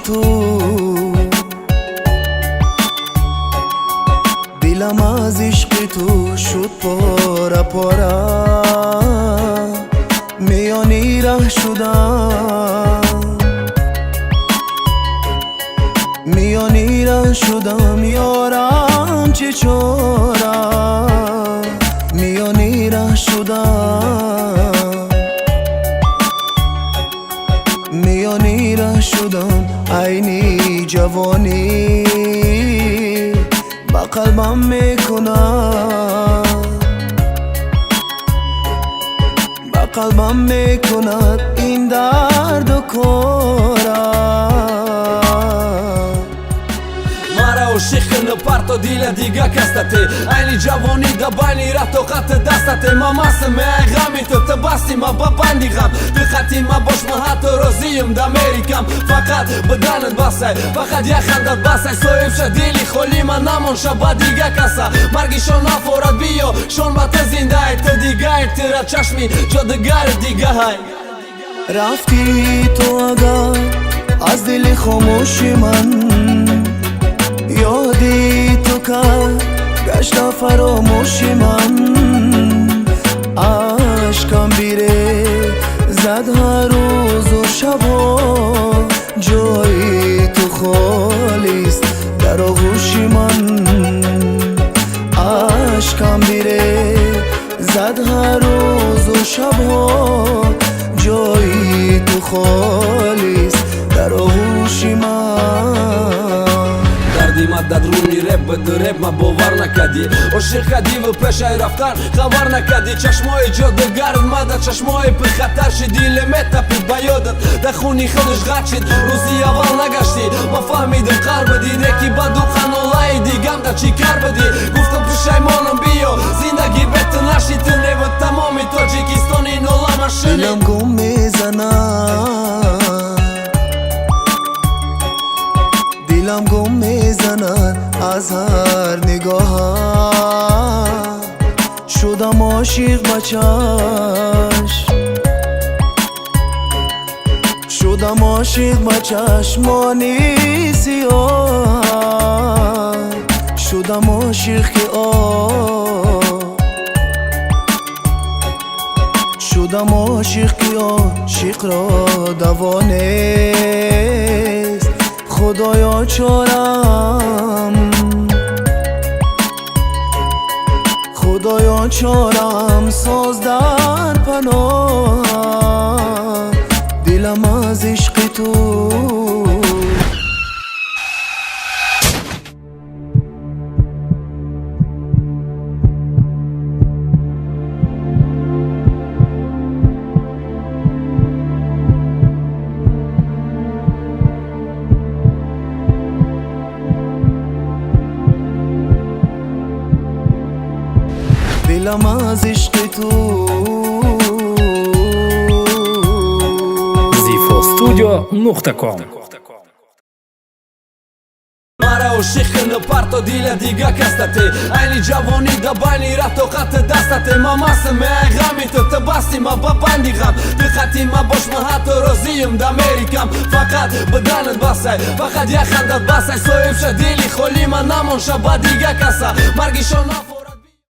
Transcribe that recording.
تو، دلم از عشق تو شد پاره پاره، میانی ره شدم، میانی ره شدم یارم چه چاره، میانی ره شدم، میانی ره شدم عینی جوانی با قلبم میکند، با قلبم میکند این درد و کاره. Шихна парто диля дига кастате айни ҷавонӣ да байни ратоқат дастате ма мастам меайғами то та басти ма ба банди ғам биқати ма бош ма ҳатто розиюм да мерикам фақат баданат басай фақат як хандат басай соҳибша дили холӣ ма намонша ба дига каса маргишон нафорад биё шон ба та зиндаи та дигаи тира чашми ҷодигари дигаҳай рафти то агар аз дили хомӯши ман یادی تو کرد گشت فراموشی من عشقم بیره زد هر روز و شبا جای تو خالیست در آغوشی من عشقم بیره زد هر روز و شبا جای تو خالیست در آغوشی من ма дадруни реп беду реп ма бовар накади ошиқ кадӣ ву пешай рафтан хабар накади чашмои ҷодугард мада чашмои пирхатар шид диле метапид ба ёдат дар хуни худаш ғарқ шид рӯзи аввал нагашти ма фаҳмидим қар бади реки баду қанолаи дигам да чӣ кар бади гуфтам пушаймонам биё зиндагӣ бету нашид ту неву тамоми тоҷикистони ноламаш шунид дилам гум мезанад دلم گم میزند از هر نگاه شدم عاشق بچش شدم عاشق بچشمانی سیاه شدم عاشق که شدم عاشق که عاشق را دوانست خدایا چارم خدایا چارم ساز در پناه دلم از عشق تو دلم از عشق تو zifostudio.com мара ошиқни парто диля дига кастате айни ҷавонӣ да байни ратоқат дастате ма мастам меайғами то та басти ма ба банди ғам биқати ма бош ма ҳатто розиюм да мерикам фақат баданат басай фақат як хандат басай соҳибша дили холӣ ма намонша ба дига каса маргишон